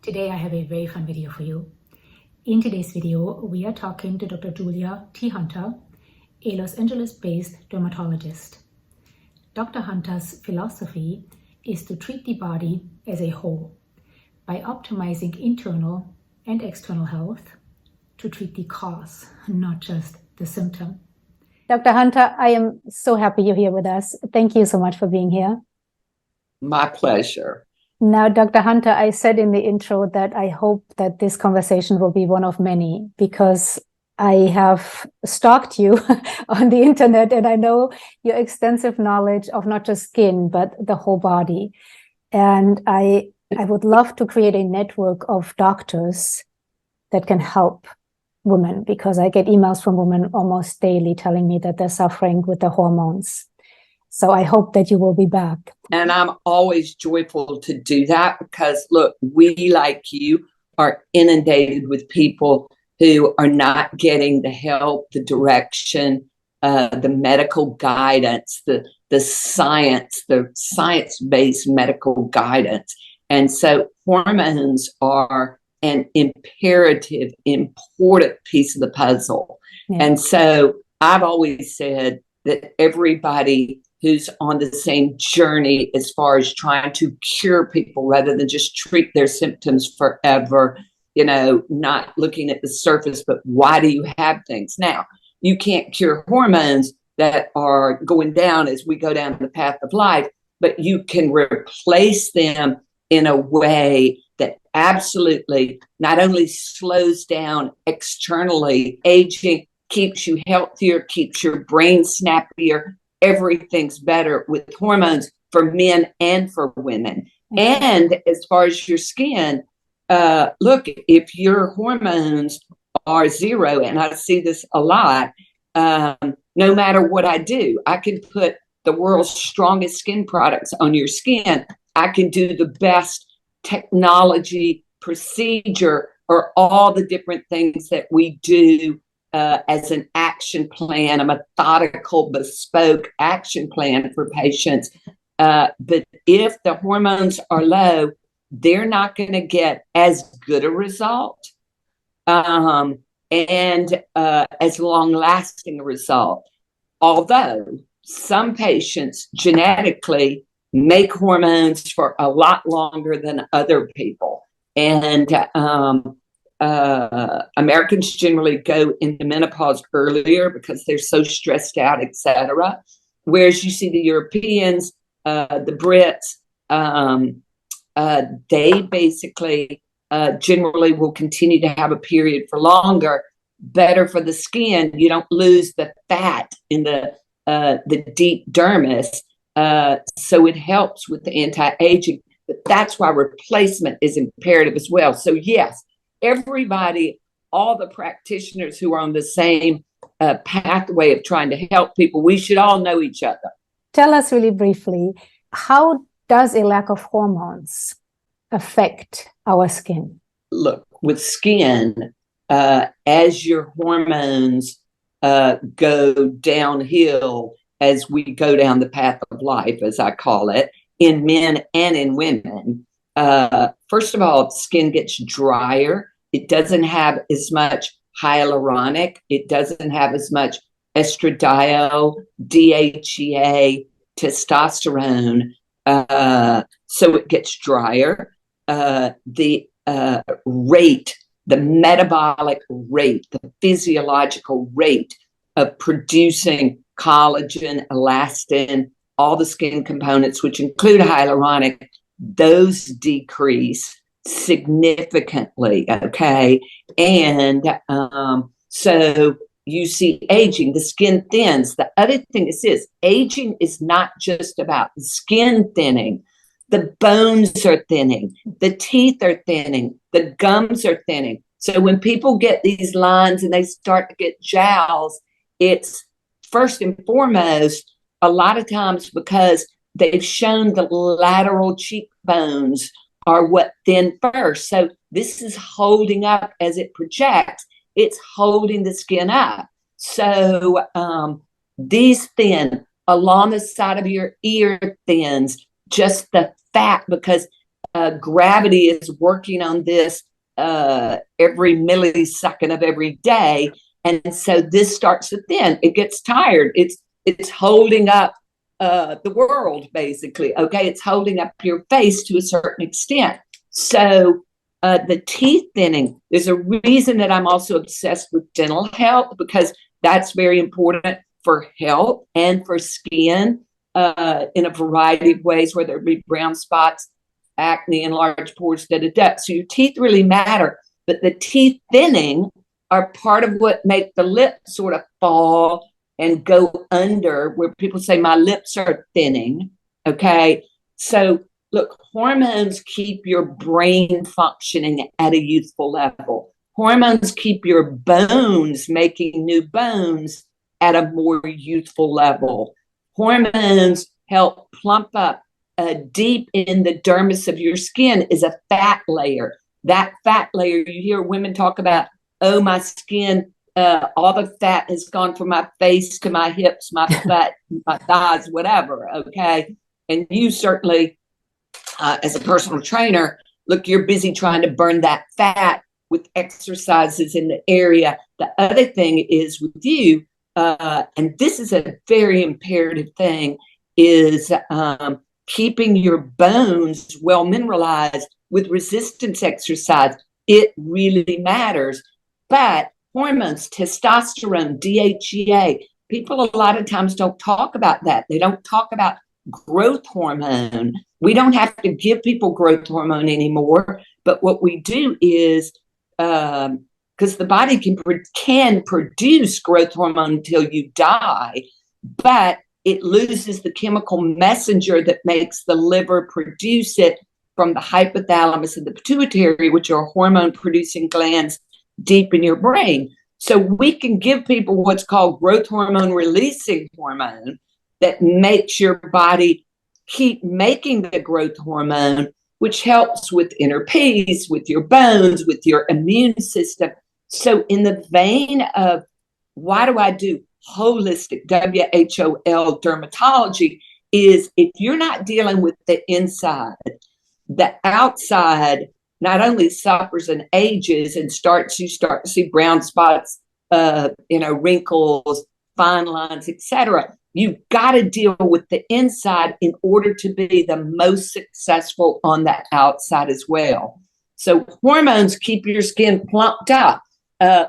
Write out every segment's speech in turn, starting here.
Today I have a very fun video for you. In today's video, we are talking to Dr. Julia T. Hunter, a Los Angeles-based dermatologist. Dr. Hunter's philosophy is to treat the body as a whole by optimizing internal and external health to treat the cause, not just the symptom. Dr. Hunter, I am so happy you're here with us. Thank you so much for being here. My pleasure. Now, Dr. Hunter, I said in the intro that I hope that this conversation will be one of many because I have stalked you on the internet and I know your extensive knowledge of not just skin, but the whole body. And I would love to create a network of doctors that can help women, because I get emails from women almost daily telling me that they're suffering with the hormones. So I hope that you will be back. And I'm always joyful to do that because, look, we, like you, are inundated with people who are not getting the help, the direction, the medical guidance, the science-based medical guidance. And so hormones are an imperative, important piece of the puzzle. Yeah. And so I've always said that everybody who's on the same journey as far as trying to cure people rather than just treat their symptoms forever, not looking at the surface, but why do you have things? Now, you can't cure hormones that are going down as we go down the path of life, but you can replace them in a way that absolutely not only slows down externally aging, keeps you healthier, keeps your brain snappier. Everything's better with hormones for men and for women. Mm-hmm. And as far as your skin, look, if your hormones are zero, and I see this a lot, no matter what I do, I can put the world's strongest skin products on your skin. I can do the best technology procedure or all the different things that we do as an action plan, a methodical, bespoke action plan for patients. But if the hormones are low, they're not going to get as good a result and as long-lasting a result. Although some patients genetically make hormones for a lot longer than other people. And Americans generally go into menopause earlier because they're so stressed out, etc. Whereas you see the Europeans, the Brits, they basically generally will continue to have a period for longer, better for the skin. You don't lose the fat in the deep dermis. So it helps with the anti-aging, but that's why replacement is imperative as well. So yes, everybody, all the practitioners who are on the same pathway of trying to help people, we should all know each other. Tell us really briefly, how does a lack of hormones affect our skin? Look, with skin, as your hormones go downhill, as we go down the path of life, as I call it, in men and in women, first of all, skin gets drier. It doesn't have as much hyaluronic. It doesn't have as much estradiol, DHEA, testosterone. So it gets drier. The rate, the metabolic rate, the physiological rate of producing collagen, elastin, all the skin components, which include hyaluronic, those decrease significantly, okay? And so you see aging, the skin thins. The other thing is this, aging is not just about the skin thinning. The bones are thinning, the teeth are thinning, the gums are thinning. So when people get these lines and they start to get jowls, it's first and foremost, a lot of times because they've shown the lateral cheekbones are what thin first. So this is holding up as it projects. It's holding the skin up. So these thin along the side of your ear thins, just the fat, because gravity is working on this every millisecond of every day. And so this starts to thin. It gets tired. It's holding up the world, basically. Okay, it's holding up your face to a certain extent. So the teeth thinning, there's a reason that I'm also obsessed with dental health, because that's very important for health and for skin in a variety of ways, whether it be brown spots, acne, enlarged pores, So your teeth really matter, but the teeth thinning are part of what make the lips sort of fall and go under, where people say my lips are thinning. Okay, so look, hormones keep your brain functioning at a youthful level. Hormones keep your bones making new bones at a more youthful level. Hormones help plump up. Deep in the dermis of your skin is a fat layer. That fat layer, you hear women talk about, oh, my skin, all the fat has gone from my face to my hips, my butt, my thighs, whatever, okay? And you certainly, as a personal trainer, look, you're busy trying to burn that fat with exercises in the area. The other thing is with you, and this is a very imperative thing, is keeping your bones well mineralized with resistance exercise. It really matters. But hormones, testosterone, DHEA, people a lot of times don't talk about that. They don't talk about growth hormone. We don't have to give people growth hormone anymore. But what we do is, because the body can produce growth hormone until you die, but it loses the chemical messenger that makes the liver produce it from the hypothalamus and the pituitary, which are hormone producing glands deep in your brain. So we can give people what's called growth hormone releasing hormone that makes your body keep making the growth hormone, which helps with inner peace, with your bones, with your immune system. So in the vein of why do I do holistic, WHOL dermatology, is if you're not dealing with the inside, the outside not only suffers and ages and you start to see brown spots, wrinkles, fine lines, etc. You've got to deal with the inside in order to be the most successful on the outside as well. So hormones keep your skin plumped up.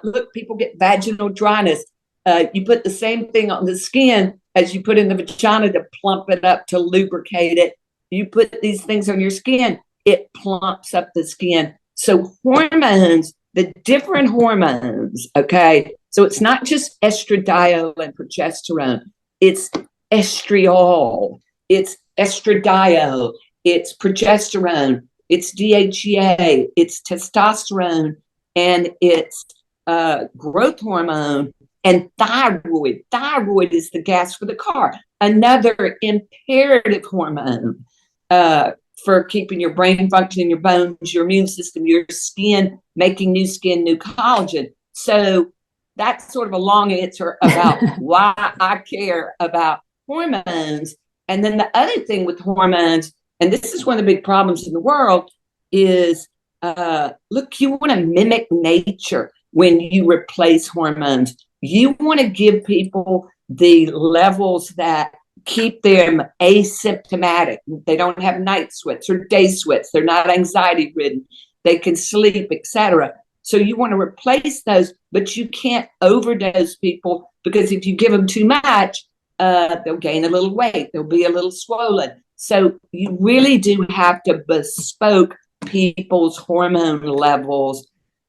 Look, people get vaginal dryness. You put the same thing on the skin as you put in the vagina to plump it up, to lubricate it. You put these things on your skin, it plumps up the skin. So hormones, the different hormones, okay? So it's not just estradiol and progesterone. It's estriol, it's estradiol, it's progesterone, it's DHEA, it's testosterone, and it's growth hormone, and thyroid. Thyroid is the gas for the car, another imperative hormone for keeping your brain functioning, your bones, your immune system, your skin, making new skin, new collagen. So that's sort of a long answer about why I care about hormones. And then the other thing with hormones, and this is one of the big problems in the world, is look, you want to mimic nature when you replace hormones. You want to give people the levels that keep them asymptomatic. They don't have night sweats or day sweats. They're not anxiety ridden. They can sleep, etc. So you want to replace those, but you can't overdose people, because if you give them too much, they'll gain a little weight. They'll be a little swollen. So you really do have to bespoke people's hormone levels.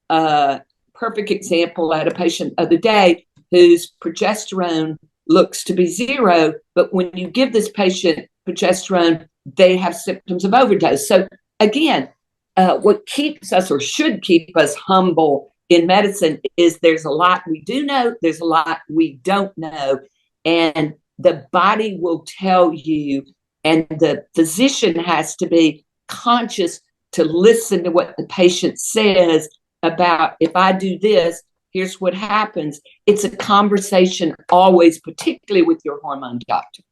Perfect example, I had a patient the other day whose progesterone looks to be 0, but when you give this patient progesterone, they have symptoms of overdose. So again, what keeps us, or should keep us, humble in medicine is there's a lot we do know, there's a lot we don't know, and the body will tell you, and the physician has to be conscious to listen to what the patient says about, if I do this, here's what happens. It's a conversation always, particularly with your hormone doctor.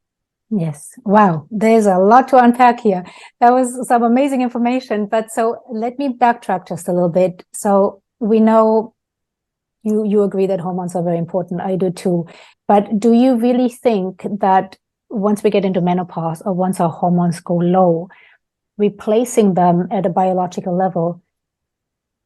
Yes. Wow. There's a lot to unpack here. That was some amazing information. But so let me backtrack just a little bit. So we know you agree that hormones are very important. I do too. But do you really think that once we get into menopause or once our hormones go low, replacing them at a biological level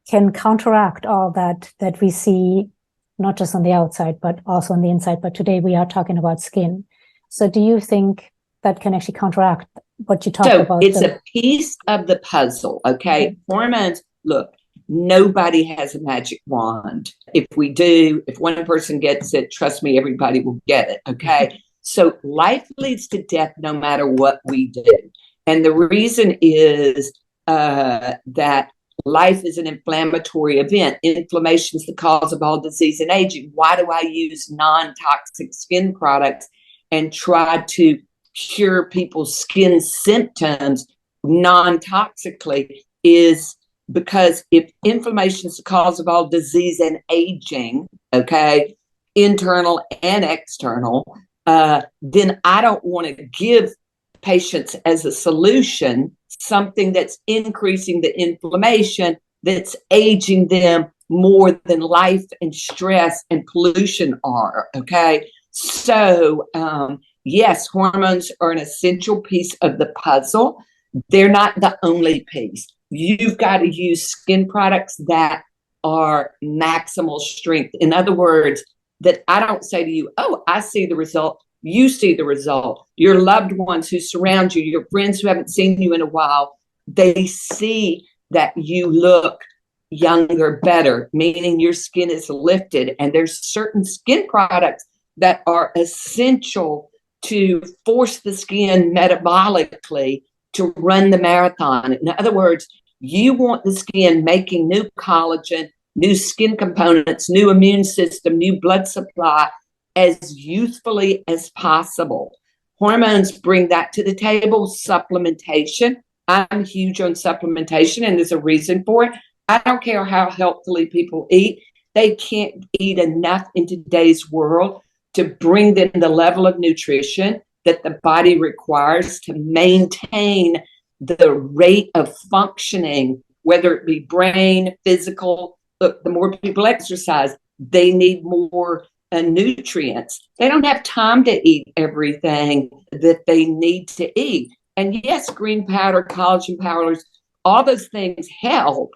can counteract all that we see, not just on the outside, but also on the inside? But today we are talking about skin. So do you think that can actually counteract what you talked about? It's a piece of the puzzle, okay? Hormones, look, nobody has a magic wand. If we do, if one person gets it, trust me, everybody will get it, okay? So life leads to death no matter what we do. And the reason is that life is an inflammatory event. Inflammation is the cause of all disease and aging. Why do I use non-toxic skin products and try to cure people's skin symptoms non-toxically? Is because if inflammation is the cause of all disease and aging, okay, internal and external, then I don't want to give patients as a solution something that's increasing the inflammation, that's aging them more than life and stress and pollution are, okay? So, yes, hormones are an essential piece of the puzzle. They're not the only piece. You've got to use skin products that are maximal strength. In other words, that I don't say to you, oh, I see the result. You see the result. Your loved ones who surround you, your friends who haven't seen you in a while, they see that you look younger, better, meaning your skin is lifted. And there's certain skin products that are essential to force the skin metabolically to run the marathon. In other words, you want the skin making new collagen, new skin components, new immune system, new blood supply as youthfully as possible. Hormones bring that to the table. Supplementation. I'm huge on supplementation, and there's a reason for it. I don't care how healthily people eat. They can't eat enough in today's world to bring them the level of nutrition that the body requires to maintain the rate of functioning, whether it be brain, physical. Look, the more people exercise, they need more nutrients. They don't have time to eat everything that they need to eat. And yes, green powder, collagen powders, all those things help,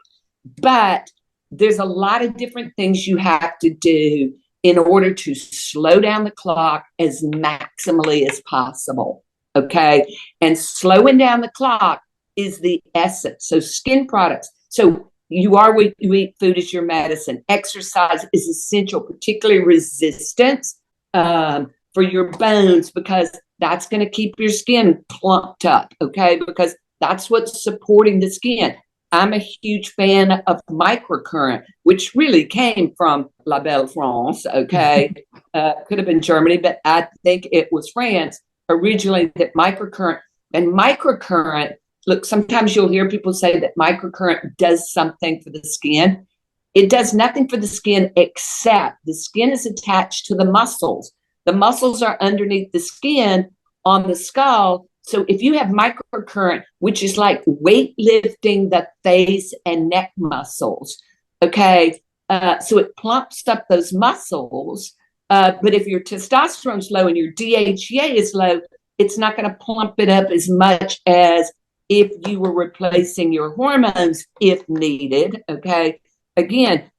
but there's a lot of different things you have to do in order to slow down the clock as maximally as possible, okay? And slowing down the clock is the essence. So skin products. So you eat food as your medicine. Exercise is essential, particularly resistance for your bones, because that's going to keep your skin plumped up, okay? Because that's what's supporting the skin. I'm a huge fan of microcurrent, which really came from La Belle France, okay? Could have been Germany, but I think it was France originally that microcurrent. And microcurrent, look, sometimes you'll hear people say that microcurrent does something for the skin. It does nothing for the skin except the skin is attached to the muscles. The muscles are underneath the skin on the skull. So if you have microcurrent, which is like weightlifting the face and neck muscles, okay, so it plumps up those muscles. But if your testosterone's low and your DHEA is low, it's not going to plump it up as much as if you were replacing your hormones if needed, okay? Again,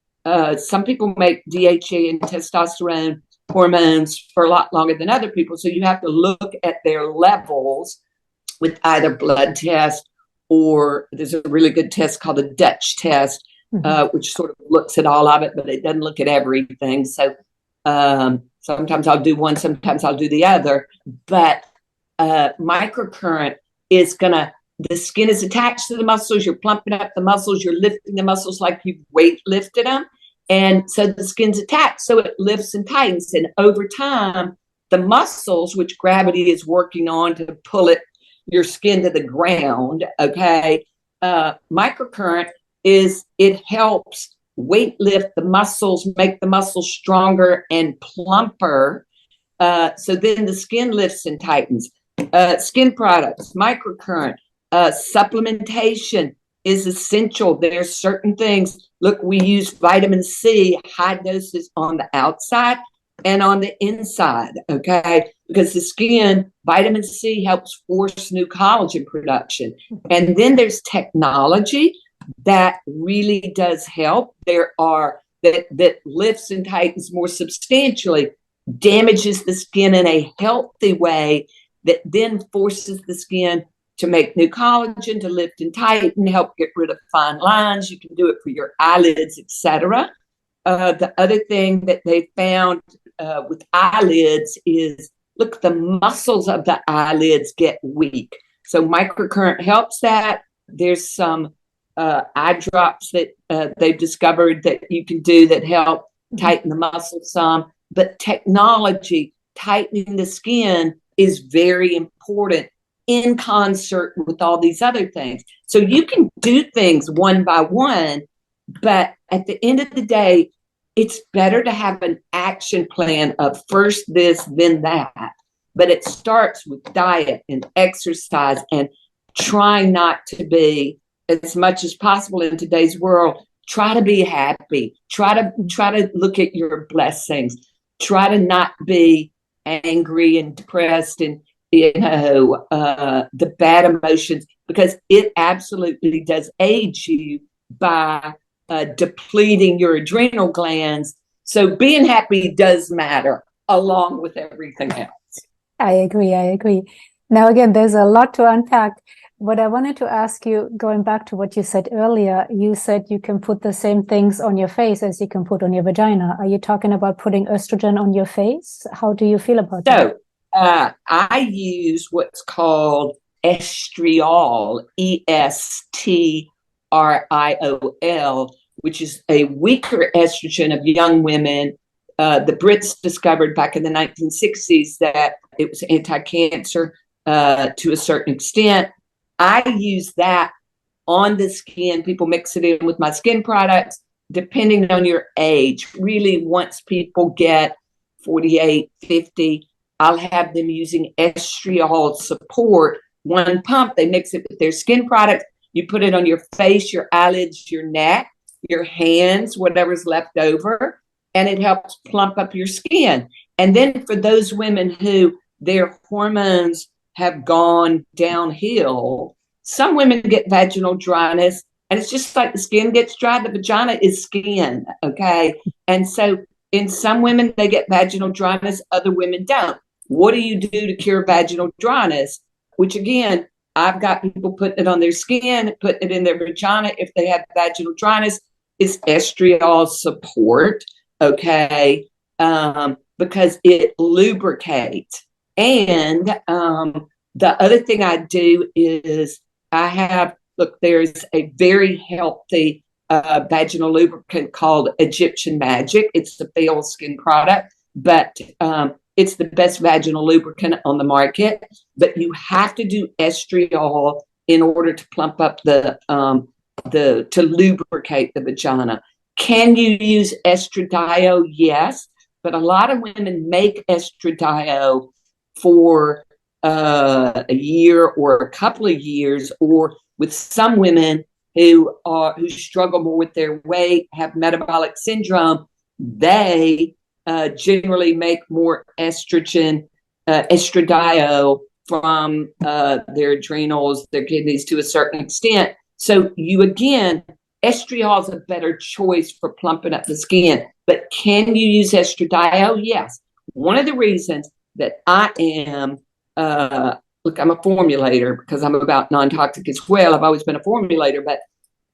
some people make DHEA and testosterone hormones for a lot longer than other people. So you have to look at their levels with either blood test, or there's a really good test called the Dutch test, which sort of looks at all of it, but it doesn't look at everything. So sometimes I'll do one, sometimes I'll do the other. But microcurrent is the skin is attached to the muscles. You're plumping up the muscles. You're lifting the muscles like you've weight lifted them. And so the skin's attached, so it lifts and tightens. And over time, the muscles, which gravity is working on to pull your skin to the ground, okay, microcurrent it helps weight lift the muscles, make the muscles stronger and plumper. So then the skin lifts and tightens. Skin products, microcurrent, supplementation is essential. There's certain things. Look, we use vitamin C, high doses on the outside and on the inside, okay? Because the skin, vitamin C helps force new collagen production. And then there's technology that really does help. There are that lifts and tightens more substantially, damages the skin in a healthy way that then forces the skin to make new collagen, to lift and tighten, help get rid of fine lines. You can do it for your eyelids, etc. The other thing that they found with eyelids is, look, the muscles of the eyelids get weak. So microcurrent helps that. There's some eye drops that they've discovered that you can do that help tighten the muscles some. But technology, tightening the skin, is very important in concert with all these other things. So you can do things one by one, but at the end of the day, it's better to have an action plan of first this, then that. But it starts with diet and exercise and trying not to be, as much as possible in today's world, try to be happy. Try to look at your blessings. Try to not be angry and depressed and the bad emotions, because it absolutely does aid you by depleting your adrenal glands. So being happy does matter along with everything else. I agree. Now, again, there's a lot to unpack. What I wanted to ask you, going back to what you said earlier, you said you can put the same things on your face as you can put on your vagina. Are you talking about putting estrogen on your face? How do you feel about that? So I use what's called estriol, ESTRIOL, which is a weaker estrogen of young women. The Brits discovered back in the 1960s that it was anti-cancer to a certain extent. I use that on the skin. People mix it in with my skin products, depending on your age. Really, once people get 48, 50, I'll have them using estriol support. One pump, they mix it with their skin product. You put it on your face, your eyelids, your neck, your hands, whatever's left over, and it helps plump up your skin. And then for those women who their hormones have gone downhill, some women get vaginal dryness, and it's just like the skin gets dry, the vagina is skin, okay? And so in some women, they get vaginal dryness, other women don't. What do you do to cure vaginal dryness? Which again, I've got people putting it on their skin, putting it in their vagina if they have vaginal dryness. It's estriol support, okay? Because it lubricates. And the other thing I do is there's a very healthy vaginal lubricant called Egyptian Magic. It's the pale skin product, but it's the best vaginal lubricant on the market. But you have to do estriol in order to plump up to lubricate the vagina. Can you use estradiol? Yes, but a lot of women make estradiol for a year or a couple of years, or with some women who struggle more with their weight, have metabolic syndrome, they generally make more estradiol from their adrenals, their kidneys to a certain extent. So estriol is a better choice for plumping up the skin. But can you use estradiol? Yes. One of the reasons that I am, I'm a formulator because I'm about non-toxic as well. I've always been a formulator, but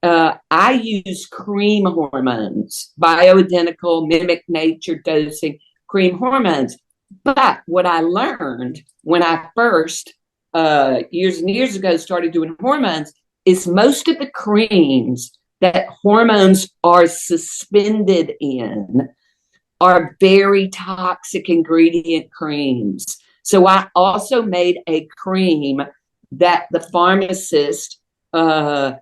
I use cream hormones, bioidentical, mimic nature dosing cream hormones. But what I learned when I first, years and years ago, started doing hormones is most of the creams that hormones are suspended in are very toxic ingredient creams. So I also made a cream that the pharmacist suspend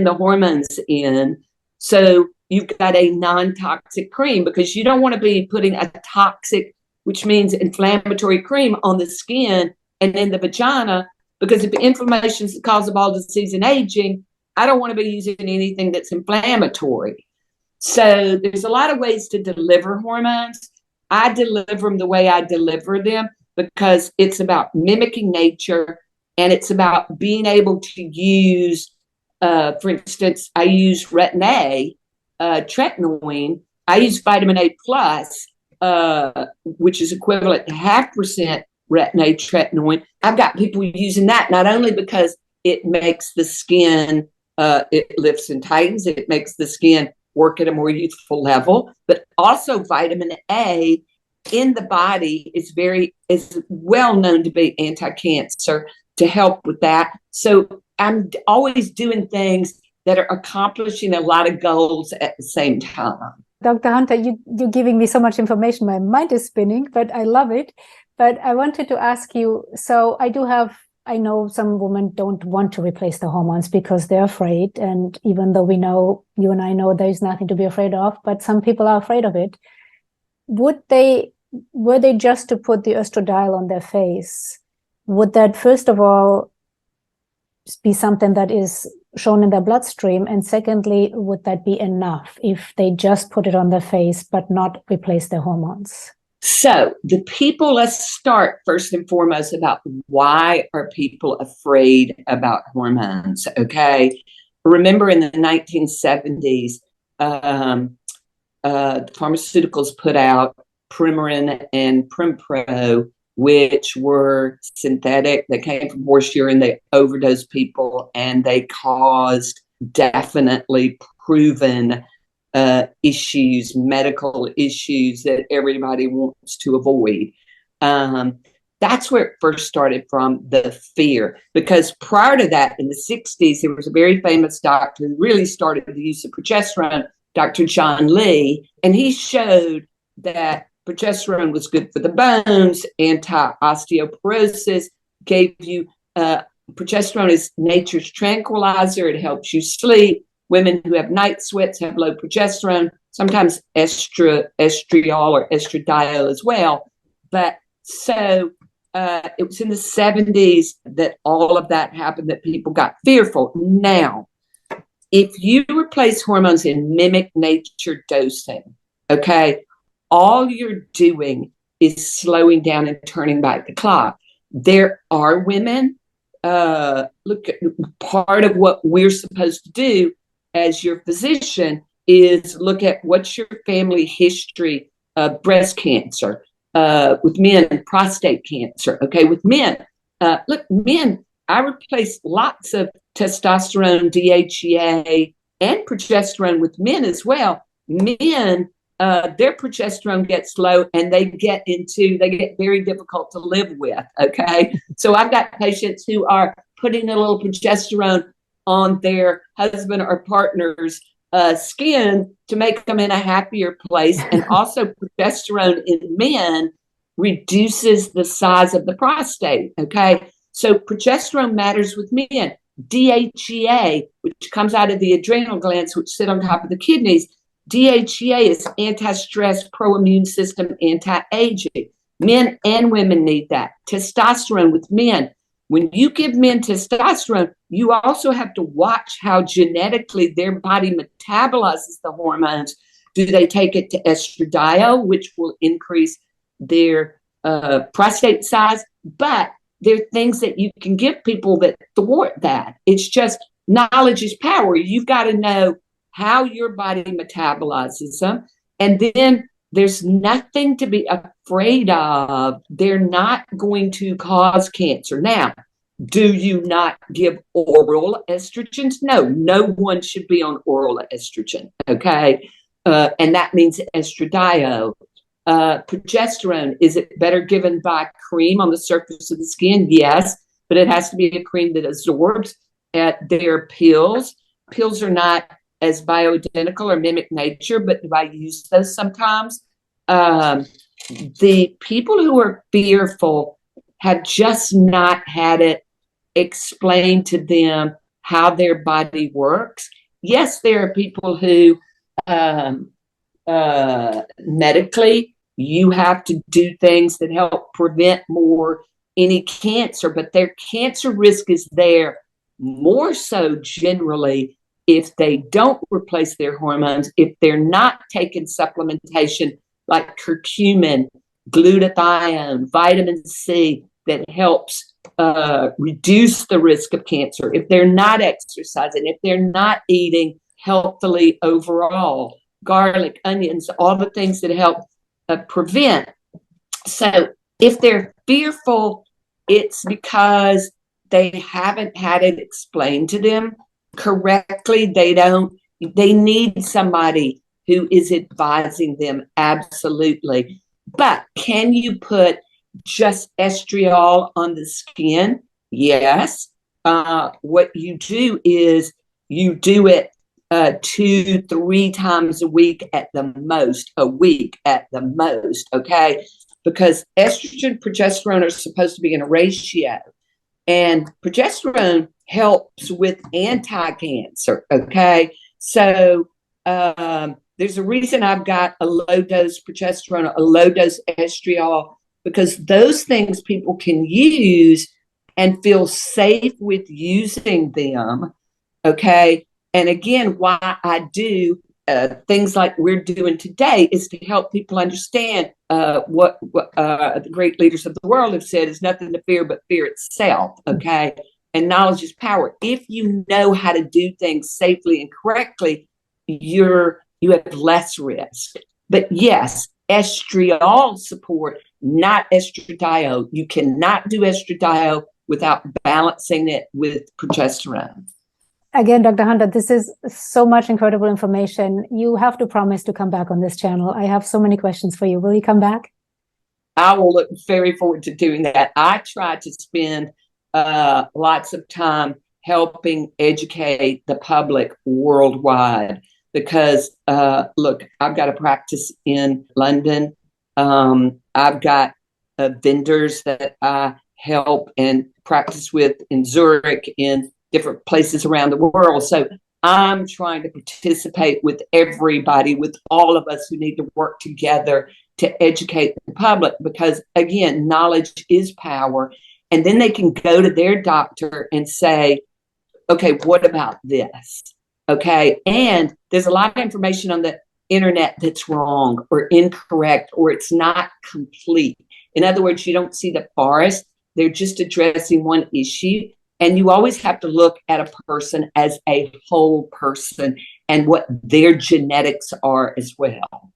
the hormones in. So you've got a non-toxic cream, because you don't want to be putting a toxic which means inflammatory cream on the skin and in the vagina, because if inflammation is the cause of all disease and aging, I don't want to be using anything that's inflammatory. So there's a lot of ways to deliver hormones. I deliver them the way I deliver them because it's about mimicking nature, and it's about being able to use, for instance, I use retin A, tretinoin. I use vitamin A plus, which is equivalent to 0.5% retin A tretinoin. I've got people using that not only because it makes the skin, it lifts and tightens, it makes the skin work at a more youthful level, but also vitamin A in the body is well known to be anti-cancer, to help with that. So I'm always doing things that are accomplishing a lot of goals at the same time. Dr. Hunter, you're giving me so much information. My mind is spinning, but I love it. But I wanted to ask you, so I know some women don't want to replace the hormones because they're afraid. And even though we know, you and I know there's nothing to be afraid of, but some people are afraid of it. Were they just to put the estradiol on their face? Would that, first of all, be something that is shown in their bloodstream? And secondly, would that be enough if they just put it on their face but not replace their hormones? So let's start first and foremost about why are people afraid about hormones, okay? Remember in the 1970s, the pharmaceuticals put out Premarin and Prempro, which were synthetic. They came from horse urine. They overdosed people, and they caused definitely proven issues, medical issues that everybody wants to avoid. That's where it first started from, the fear. Because prior to that, in the 60s, there was a very famous doctor who really started the use of progesterone, Dr. John Lee, and he showed that progesterone was good for the bones, anti-osteoporosis, gave you, progesterone is nature's tranquilizer. It helps you sleep. Women who have night sweats have low progesterone, sometimes estriol or estradiol as well. But so it was in the 70s that all of that happened, that people got fearful. Now, if you replace hormones in mimic nature dosing, okay, all you're doing is slowing down and turning back the clock. There are women, look, part of what we're supposed to do as your physician is look at what's your family history of breast cancer, with men, prostate cancer. Okay, with men, look, men, I replace lots of testosterone, DHEA, and progesterone with men as well. Men, their progesterone gets low and they get very difficult to live with. Okay, so I've got patients who are putting a little progesterone on their husband or partner's skin to make them in a happier place. And also progesterone in men reduces the size of the prostate. Okay, so progesterone matters with men. DHEA, which comes out of the adrenal glands, which sit on top of the kidneys, DHEA is anti-stress, pro-immune system, anti-aging. Men and women need that. Testosterone with men. When you give men testosterone, you also have to watch how genetically their body metabolizes the hormones. Do they take it to estradiol, which will increase their prostate size? But there are things that you can give people that thwart that. It's just knowledge is power. You've got to know how your body metabolizes them. And then there's nothing to be afraid of. They're not going to cause cancer. Now, do you not give oral estrogens? No, no one should be on oral estrogen, okay? And that means estradiol. Progesterone, is it better given by cream on the surface of the skin? Yes, but it has to be a cream that absorbs. Their pills. Pills are not as bioidentical or mimic nature, but do I use those sometimes? The people who are fearful have just not had it explained to them how their body works. Yes, there are people who medically You have to do things that help prevent more any cancer, but their cancer risk is there more so generally if they don't replace their hormones, if they're not taking supplementation like curcumin, glutathione, vitamin C that helps reduce the risk of cancer, if they're not exercising, if they're not eating healthily overall, garlic, onions, all the things that help prevent. So if they're fearful, it's because they haven't had it explained to them correctly. They need somebody who is advising them, absolutely. But can you put just estriol on the skin? Yes. What you do is you do it 2-3 times a week at the most, okay? Because estrogen, progesterone are supposed to be in a ratio. And progesterone helps with anti-cancer, okay? So there's a reason I've got a low-dose progesterone, a low-dose estriol, because those things people can use and feel safe with using them, okay? And again, why I do things like we're doing today is to help people understand what the great leaders of the world have said is nothing to fear but fear itself, okay? And knowledge is power. If you know how to do things safely and correctly, you have less risk. But yes, estriol support, not estradiol. You cannot do estradiol without balancing it with progesterone. Again, Dr. Hunter, this is so much incredible information. You have to promise to come back on this channel. I have so many questions for you. Will you come back? I will look very forward to doing that. I try to spend lots of time helping educate the public worldwide because, look, I've got a practice in London. I've got vendors that I help and practice with in Zurich, in different places around the world. So I'm trying to participate with everybody, with all of us who need to work together to educate the public because, again, knowledge is power. And then they can go to their doctor and say, okay, what about this? Okay. And there's a lot of information on the internet that's wrong or incorrect, or it's not complete. In other words, you don't see the forest. They're just addressing one issue. And you always have to look at a person as a whole person and what their genetics are as well.